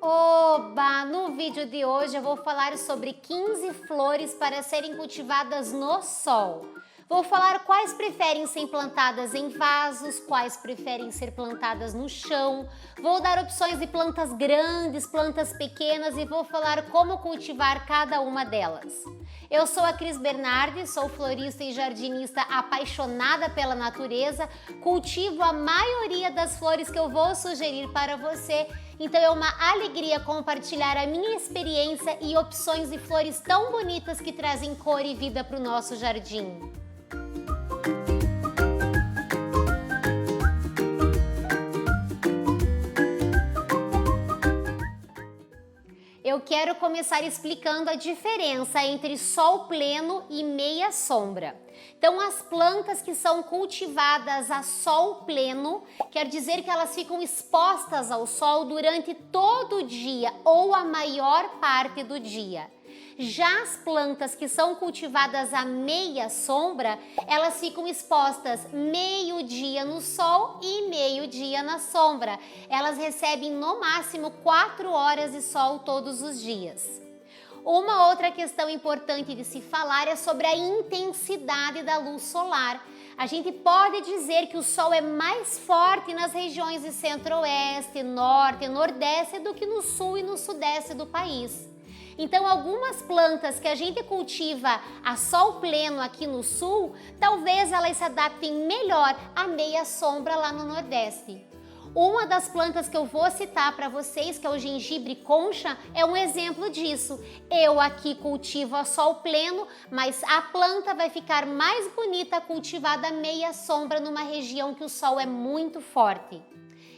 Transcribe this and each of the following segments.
Oba! No vídeo de hoje eu vou falar sobre 15 flores para serem cultivadas no sol. Vou falar quais preferem ser plantadas em vasos, quais preferem ser plantadas no chão. Vou dar opções de plantas grandes, plantas pequenas e vou falar como cultivar cada uma delas. Eu sou a Cris Bernardi, sou florista e jardinista apaixonada pela natureza, cultivo a maioria das flores que eu vou sugerir para você, então é uma alegria compartilhar a minha experiência e opções de flores tão bonitas que trazem cor e vida para o nosso jardim. Eu quero começar explicando a diferença entre sol pleno e meia sombra. Então, as plantas que são cultivadas a sol pleno, quer dizer que elas ficam expostas ao sol durante todo o dia ou a maior parte do dia. Já as plantas que são cultivadas a meia sombra, elas ficam expostas meio-dia no sol e meio-dia na sombra. Elas recebem no máximo 4 horas de sol todos os dias. Uma outra questão importante de se falar é sobre a intensidade da luz solar. A gente pode dizer que o sol é mais forte nas regiões de centro-oeste, norte e nordeste do que no sul e no sudeste do país. Então, algumas plantas que a gente cultiva a sol pleno aqui no sul, talvez elas se adaptem melhor à meia sombra lá no nordeste. Uma das plantas que eu vou citar para vocês, que é o gengibre concha, é um exemplo disso. Eu aqui cultivo a sol pleno, mas a planta vai ficar mais bonita cultivada à meia sombra numa região que o sol é muito forte.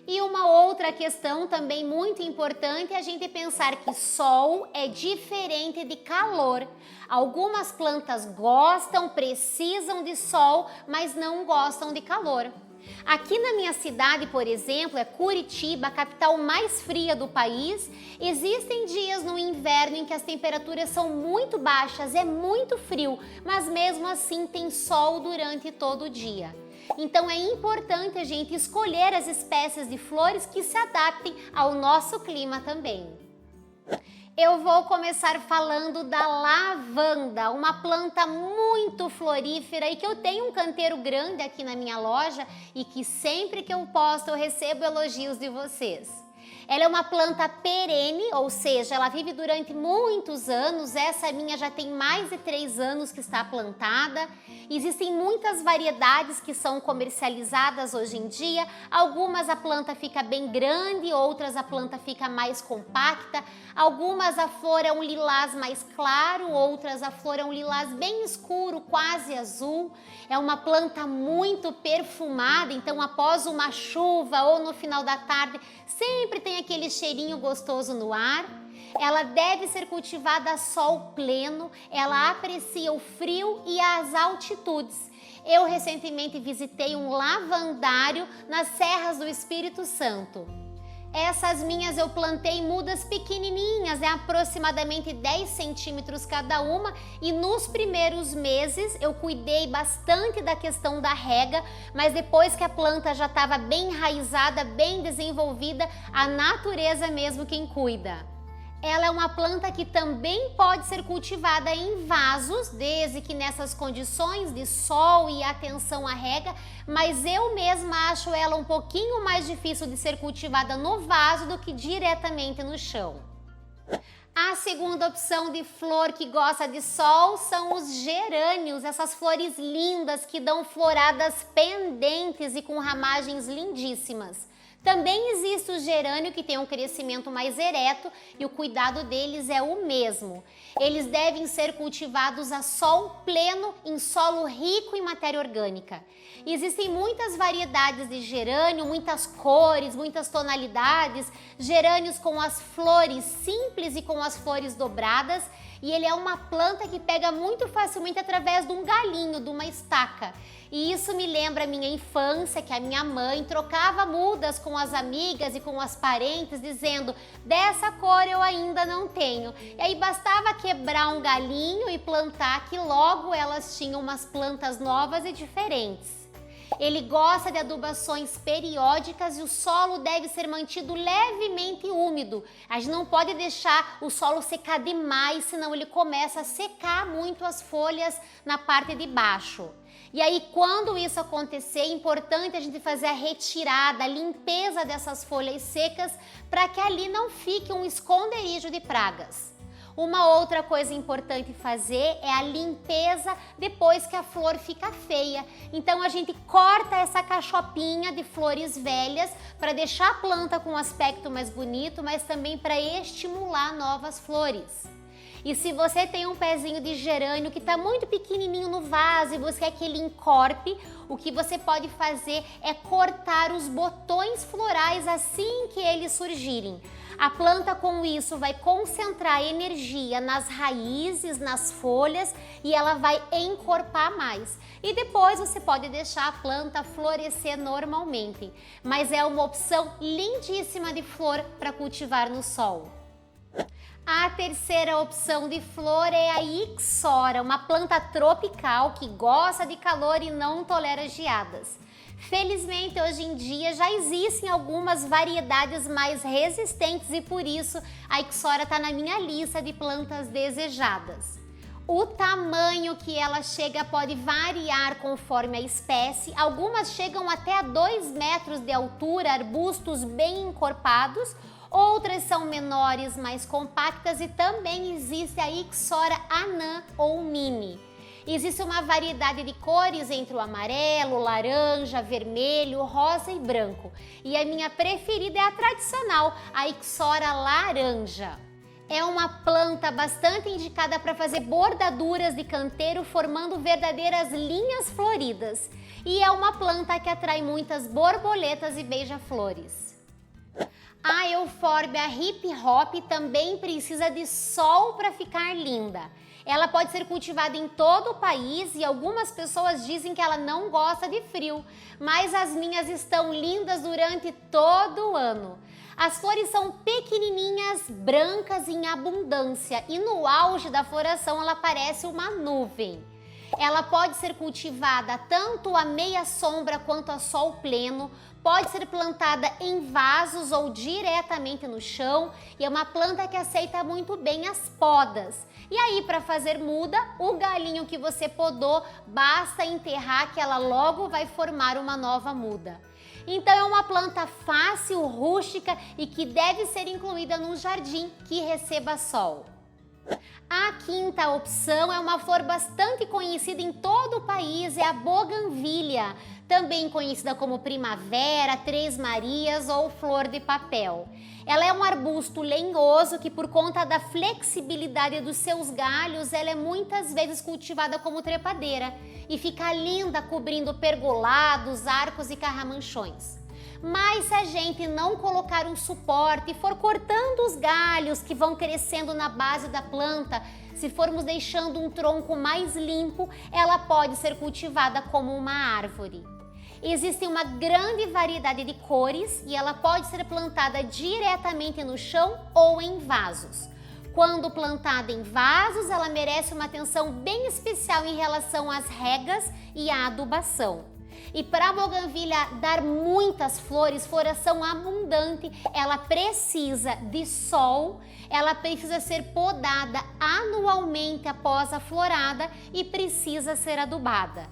E uma outra questão também muito importante é a gente pensar que sol é diferente de calor. Algumas plantas gostam, precisam de sol, mas não gostam de calor. Aqui na minha cidade, por exemplo, é Curitiba, a capital mais fria do país. Existem dias no inverno em que as temperaturas são muito baixas, é muito frio, mas mesmo assim tem sol durante todo o dia. Então é importante a gente escolher as espécies de flores que se adaptem ao nosso clima também. Eu vou começar falando da lavanda, uma planta muito florífera e que eu tenho um canteiro grande aqui na minha loja e que sempre que eu posto eu recebo elogios de vocês. Ela é uma planta perene, ou seja, ela vive durante muitos anos. Essa minha já tem mais de 3 anos que está plantada. Existem muitas variedades que são comercializadas hoje em dia. Algumas a planta fica bem grande, outras a planta fica mais compacta. Algumas a flor é um lilás mais claro, outras a flor é um lilás bem escuro, quase azul. É uma planta muito perfumada, então após uma chuva ou no final da tarde, sempre tem aquele cheirinho gostoso no ar. Ela deve ser cultivada a sol pleno, ela aprecia o frio e as altitudes. Eu recentemente visitei um lavandário nas Serras do Espírito Santo. Essas minhas eu plantei em mudas pequenininhas, aproximadamente 10 centímetros cada uma, e nos primeiros meses eu cuidei bastante da questão da rega, mas depois que a planta já estava bem enraizada, bem desenvolvida, a natureza mesmo quem cuida. Ela é uma planta que também pode ser cultivada em vasos, desde que nessas condições de sol e atenção à rega, mas eu mesma acho ela um pouquinho mais difícil de ser cultivada no vaso do que diretamente no chão. A segunda opção de flor que gosta de sol são os gerânios, essas flores lindas que dão floradas pendentes e com ramagens lindíssimas. Também existe o gerânio que tem um crescimento mais ereto e o cuidado deles é o mesmo. Eles devem ser cultivados a sol pleno em solo rico em matéria orgânica. Existem muitas variedades de gerânio, muitas cores, muitas tonalidades, gerânios com as flores simples e com as flores dobradas, e ele é uma planta que pega muito facilmente através de um galinho, de uma estaca. E isso me lembra a minha infância, que a minha mãe trocava mudas com as amigas e com as parentes, dizendo: dessa cor eu ainda não tenho. E aí bastava quebrar um galinho e plantar, que logo elas tinham umas plantas novas e diferentes. Ele gosta de adubações periódicas e o solo deve ser mantido levemente úmido. A gente não pode deixar o solo secar demais, senão ele começa a secar muito as folhas na parte de baixo. E aí, quando isso acontecer, é importante a gente fazer a retirada, a limpeza dessas folhas secas, para que ali não fique um esconderijo de pragas. Uma outra coisa importante fazer é a limpeza depois que a flor fica feia. Então a gente corta essa cachopinha de flores velhas para deixar a planta com um aspecto mais bonito, mas também para estimular novas flores. E se você tem um pezinho de gerânio que está muito pequenininho no vaso e você quer que ele encorpe, o que você pode fazer é cortar os botões florais assim que eles surgirem. A planta com isso vai concentrar energia nas raízes, nas folhas e ela vai encorpar mais. E depois você pode deixar a planta florescer normalmente, mas é uma opção lindíssima de flor para cultivar no sol. A terceira opção de flor é a Ixora, uma planta tropical que gosta de calor e não tolera geadas. Felizmente, hoje em dia já existem algumas variedades mais resistentes e por isso a Ixora está na minha lista de plantas desejadas. O tamanho que ela chega pode variar conforme a espécie. Algumas chegam até a 2 metros de altura, arbustos bem encorpados. Outras são menores, mais compactas e também existe a Ixora anã ou mini. Existe uma variedade de cores entre o amarelo, laranja, vermelho, rosa e branco. E a minha preferida é a tradicional, a Ixora laranja. É uma planta bastante indicada para fazer bordaduras de canteiro, formando verdadeiras linhas floridas. E é uma planta que atrai muitas borboletas e beija-flores. A Euphorbia hip hop também precisa de sol para ficar linda. Ela pode ser cultivada em todo o país e algumas pessoas dizem que ela não gosta de frio, mas as minhas estão lindas durante todo o ano. As flores são pequenininhas, brancas em abundância e no auge da floração ela parece uma nuvem. Ela pode ser cultivada tanto à meia sombra quanto a sol pleno, pode ser plantada em vasos ou diretamente no chão e é uma planta que aceita muito bem as podas. E aí, para fazer muda, o galinho que você podou, basta enterrar que ela logo vai formar uma nova muda. Então é uma planta fácil, rústica e que deve ser incluída num jardim que receba sol. A quinta opção é uma flor bastante conhecida em todo o país, é a Bougainvillia, também conhecida como primavera, três marias ou flor de papel. Ela é um arbusto lenhoso que por conta da flexibilidade dos seus galhos, ela é muitas vezes cultivada como trepadeira e fica linda cobrindo pergolados, arcos e carramanchões. Mas se a gente não colocar um suporte e for cortando os galhos que vão crescendo na base da planta, se formos deixando um tronco mais limpo, ela pode ser cultivada como uma árvore. Existe uma grande variedade de cores e ela pode ser plantada diretamente no chão ou em vasos. Quando plantada em vasos, ela merece uma atenção bem especial em relação às regas e à adubação. E para a Bougainvillia dar muitas flores, floração abundante, ela precisa de sol, ela precisa ser podada anualmente após a florada e precisa ser adubada.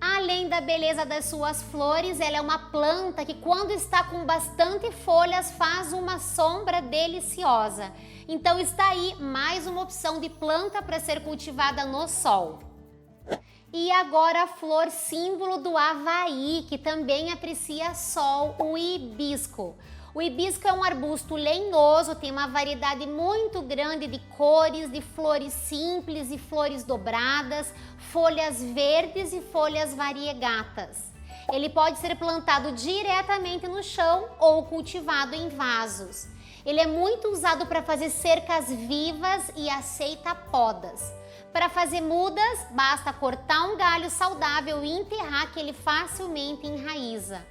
Além da beleza das suas flores, ela é uma planta que quando está com bastante folhas faz uma sombra deliciosa. Então está aí mais uma opção de planta para ser cultivada no sol. E agora a flor símbolo do Havaí, que também aprecia sol, o hibisco. O hibisco é um arbusto lenhoso, tem uma variedade muito grande de cores, de flores simples e flores dobradas, folhas verdes e folhas variegatas. Ele pode ser plantado diretamente no chão ou cultivado em vasos. Ele é muito usado para fazer cercas vivas e aceita podas. Para fazer mudas, basta cortar um galho saudável e enterrar que ele facilmente enraiza.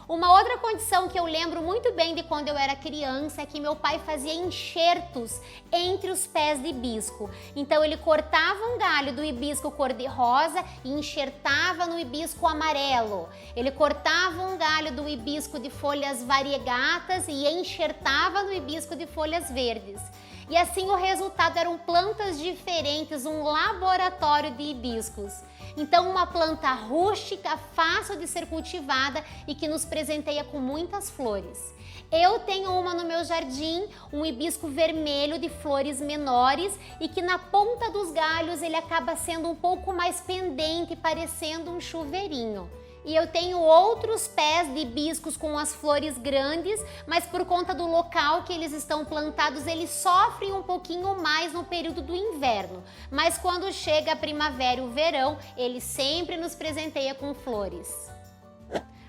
Uma outra condição que eu lembro muito bem de quando eu era criança é que meu pai fazia enxertos entre os pés de hibisco. Então ele cortava um galho do hibisco cor-de-rosa e enxertava no hibisco amarelo. Ele cortava um galho do hibisco de folhas variegatas e enxertava no hibisco de folhas verdes. E assim o resultado eram plantas diferentes, um laboratório de hibiscos. Então uma planta rústica, fácil de ser cultivada e que nos presenteia com muitas flores. Eu tenho uma no meu jardim, um hibisco vermelho de flores menores e que na ponta dos galhos ele acaba sendo um pouco mais pendente, parecendo um chuveirinho. E eu tenho outros pés de hibiscos com as flores grandes, mas por conta do local que eles estão plantados, eles sofrem um pouquinho mais no período do inverno. Mas quando chega a primavera e o verão, ele sempre nos presenteia com flores.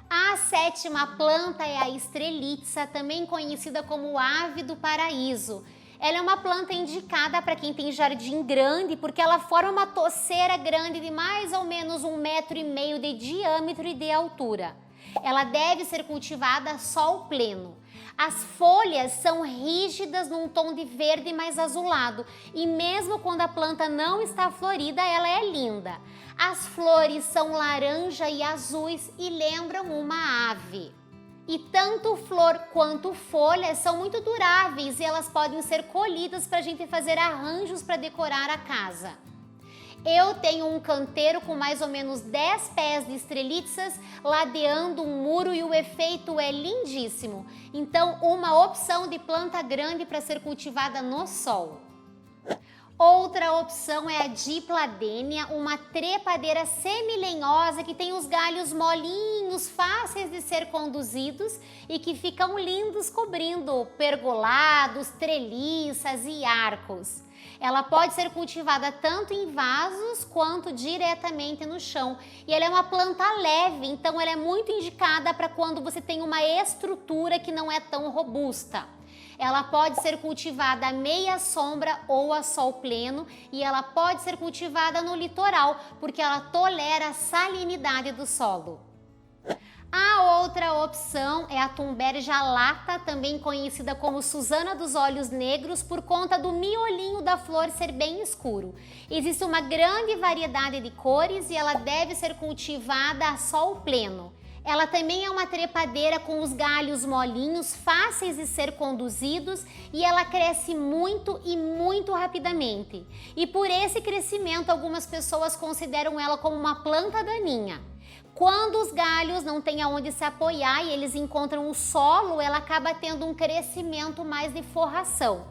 A sétima planta é a estrelitza, também conhecida como ave do paraíso. Ela é uma planta indicada para quem tem jardim grande porque ela forma uma toceira grande de mais ou menos 1,5 m de diâmetro e de altura. Ela deve ser cultivada a sol pleno. As folhas são rígidas num tom de verde mais azulado e mesmo quando a planta não está florida, ela é linda. As flores são laranja e azuis e lembram uma ave. E tanto flor quanto folhas são muito duráveis e elas podem ser colhidas para a gente fazer arranjos para decorar a casa. Eu tenho um canteiro com mais ou menos 10 pés de estrelitzas ladeando um muro e o efeito é lindíssimo. Então, uma opção de planta grande para ser cultivada no sol. Outra opção é a dipladênia, uma trepadeira semilenhosa que tem os galhos molinhos, fáceis de ser conduzidos e que ficam lindos cobrindo pergolados, treliças e arcos. Ela pode ser cultivada tanto em vasos quanto diretamente no chão. E ela é uma planta leve, então ela é muito indicada para quando você tem uma estrutura que não é tão robusta. Ela pode ser cultivada à meia sombra ou a sol pleno e ela pode ser cultivada no litoral, porque ela tolera a salinidade do solo. A outra opção é a Thunbergia lata, também conhecida como Susana dos Olhos Negros, por conta do miolinho da flor ser bem escuro. Existe uma grande variedade de cores e ela deve ser cultivada a sol pleno. Ela também é uma trepadeira com os galhos molinhos, fáceis de ser conduzidos e ela cresce muito e muito rapidamente. E por esse crescimento, algumas pessoas consideram ela como uma planta daninha. Quando os galhos não têm aonde se apoiar e eles encontram o solo, ela acaba tendo um crescimento mais de forração.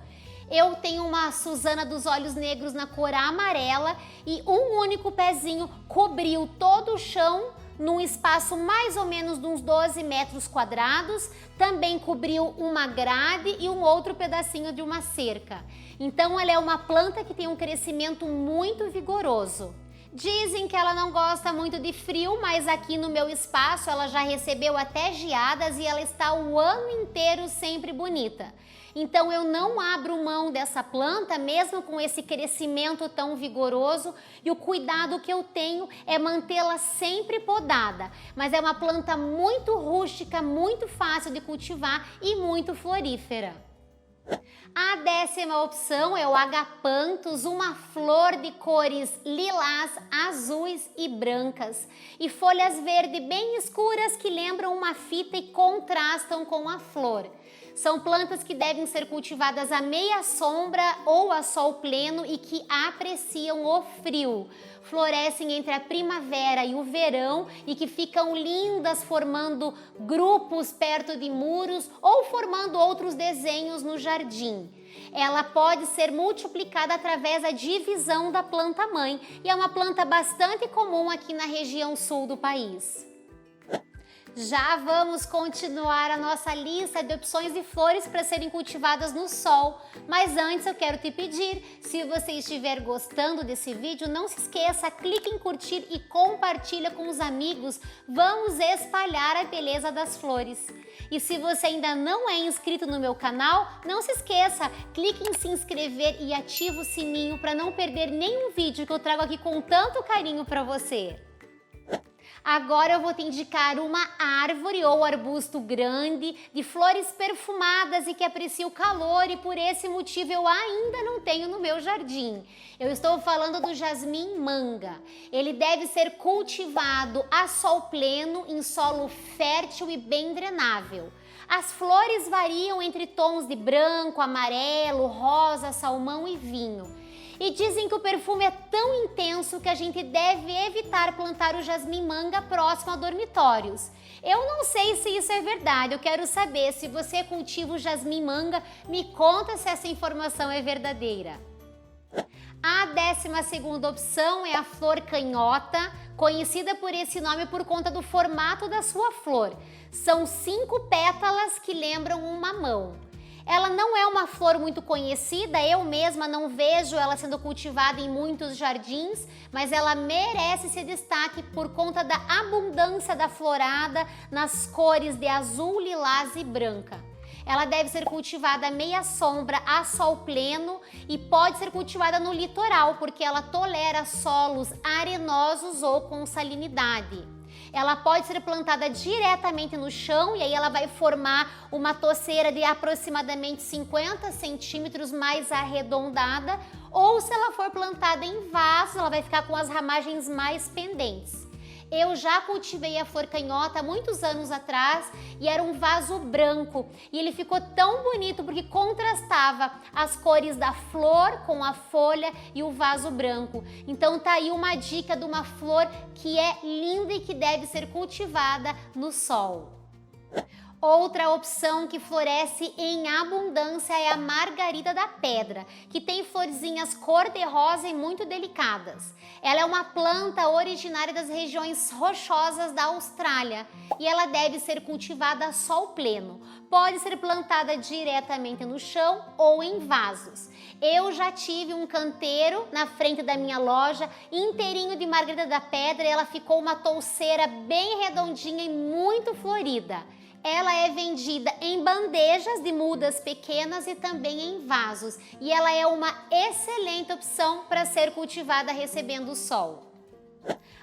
Eu tenho uma Susana dos Olhos Negros na cor amarela e um único pezinho cobriu todo o chão num espaço mais ou menos de uns 12 metros quadrados, também cobriu uma grade e um outro pedacinho de uma cerca. Então ela é uma planta que tem um crescimento muito vigoroso. Dizem que ela não gosta muito de frio, mas aqui no meu espaço ela já recebeu até geadas e ela está o ano inteiro sempre bonita. Então eu não abro mão dessa planta, mesmo com esse crescimento tão vigoroso, e o cuidado que eu tenho é mantê-la sempre podada. Mas é uma planta muito rústica, muito fácil de cultivar e muito florífera. A 10ª opção é o agapanthus, uma flor de cores lilás, azuis e brancas e folhas verdes bem escuras que lembram uma fita e contrastam com a flor. São plantas que devem ser cultivadas à meia sombra ou a sol pleno e que apreciam o frio. Florescem entre a primavera e o verão e que ficam lindas formando grupos perto de muros ou formando outros desenhos no jardim. Ela pode ser multiplicada através da divisão da planta-mãe e é uma planta bastante comum aqui na região sul do país. Já vamos continuar a nossa lista de opções de flores para serem cultivadas no sol, mas antes eu quero te pedir, se você estiver gostando desse vídeo, não se esqueça, clique em curtir e compartilha com os amigos, vamos espalhar a beleza das flores. E se você ainda não é inscrito no meu canal, não se esqueça, clique em se inscrever e ativa o sininho para não perder nenhum vídeo que eu trago aqui com tanto carinho para você. Agora eu vou te indicar uma árvore ou arbusto grande, de flores perfumadas e que aprecia o calor, e por esse motivo eu ainda não tenho no meu jardim. Eu estou falando do jasmim manga. Ele deve ser cultivado a sol pleno, em solo fértil e bem drenável. As flores variam entre tons de branco, amarelo, rosa, salmão e vinho. E dizem que o perfume é tão intenso que a gente deve evitar plantar o jasmim manga próximo a dormitórios. Eu não sei se isso é verdade, eu quero saber se você cultiva o jasmim manga, me conta se essa informação é verdadeira. A 12ª opção é a flor canhota, conhecida por esse nome por conta do formato da sua flor. São 5 pétalas que lembram uma mão. Ela não é uma flor muito conhecida, eu mesma não vejo ela sendo cultivada em muitos jardins, mas ela merece esse destaque por conta da abundância da florada nas cores de azul, lilás e branca. Ela deve ser cultivada à meia sombra, a sol pleno, e pode ser cultivada no litoral, porque ela tolera solos arenosos ou com salinidade. Ela pode ser plantada diretamente no chão e aí ela vai formar uma toceira de aproximadamente 50 centímetros mais arredondada, ou se ela for plantada em vaso, ela vai ficar com as ramagens mais pendentes. Eu já cultivei a flor canhota há muitos anos atrás e era um vaso branco e ele ficou tão bonito porque contrastava as cores da flor com a folha e o vaso branco. Então tá aí uma dica de uma flor que é linda e que deve ser cultivada no sol. Outra opção que floresce em abundância é a margarida da pedra, que tem florzinhas cor-de-rosa e muito delicadas. Ela é uma planta originária das regiões rochosas da Austrália e ela deve ser cultivada a sol pleno. Pode ser plantada diretamente no chão ou em vasos. Eu já tive um canteiro na frente da minha loja inteirinho de margarida da pedra e ela ficou uma touceira bem redondinha e muito florida. Ela é vendida em bandejas de mudas pequenas e também em vasos, e ela é uma excelente opção para ser cultivada recebendo sol.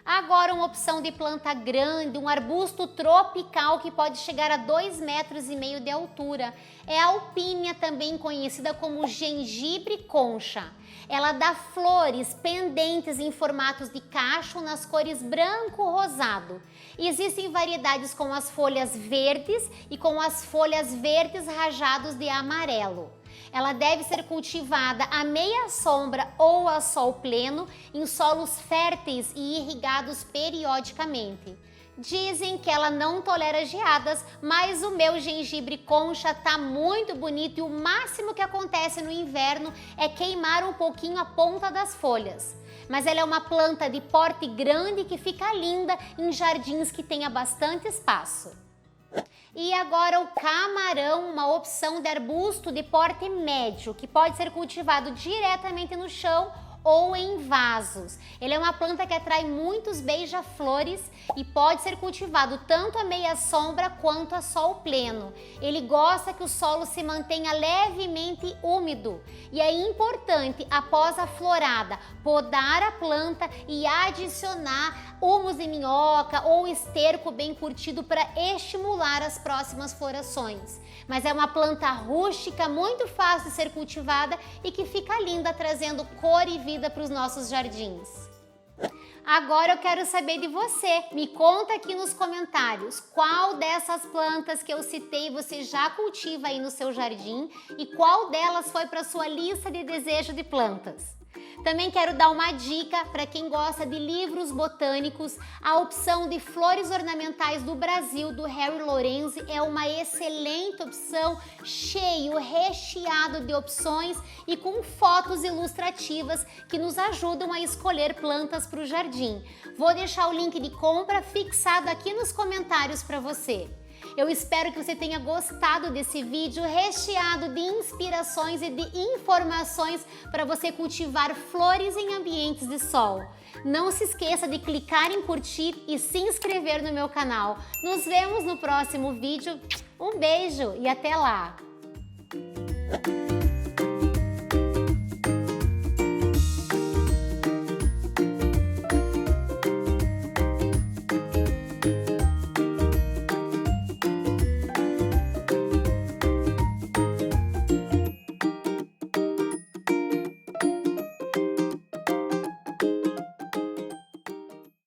Agora uma opção de planta grande, um arbusto tropical que pode chegar a 2,5 metros de altura. É a alpínia, também conhecida como gengibre concha. Ela dá flores pendentes em formatos de cacho nas cores branco-rosado. Existem variedades com as folhas verdes e com as folhas verdes rajados de amarelo. Ela deve ser cultivada à meia sombra ou a sol pleno em solos férteis e irrigados periodicamente. Dizem que ela não tolera geadas, mas o meu gengibre concha tá muito bonito e o máximo que acontece no inverno é queimar um pouquinho a ponta das folhas. Mas ela é uma planta de porte grande que fica linda em jardins que tenha bastante espaço. E agora o camarão, uma opção de arbusto de porte médio, que pode ser cultivado diretamente no chão ou em vasos. Ele é uma planta que atrai muitos beija-flores e pode ser cultivado tanto a meia sombra quanto a sol pleno. Ele gosta que o solo se mantenha levemente úmido e é importante, após a florada, podar a planta e adicionar humus de minhoca ou esterco bem curtido para estimular as próximas florações. Mas é uma planta rústica, muito fácil de ser cultivada e que fica linda, trazendo cor e vida para os nossos jardins. Agora eu quero saber de você. Me conta aqui nos comentários qual dessas plantas que eu citei você já cultiva aí no seu jardim e qual delas foi para sua lista de desejo de plantas. Também quero dar uma dica para quem gosta de livros botânicos. A opção de Flores Ornamentais do Brasil, do Harry Lorenzi, é uma excelente opção, cheio, recheado de opções e com fotos ilustrativas que nos ajudam a escolher plantas para o jardim. Vou deixar o link de compra fixado aqui nos comentários para você. Eu espero que você tenha gostado desse vídeo recheado de inspirações e de informações para você cultivar flores em ambientes de sol. Não se esqueça de clicar em curtir e se inscrever no meu canal. Nos vemos no próximo vídeo. Um beijo e até lá!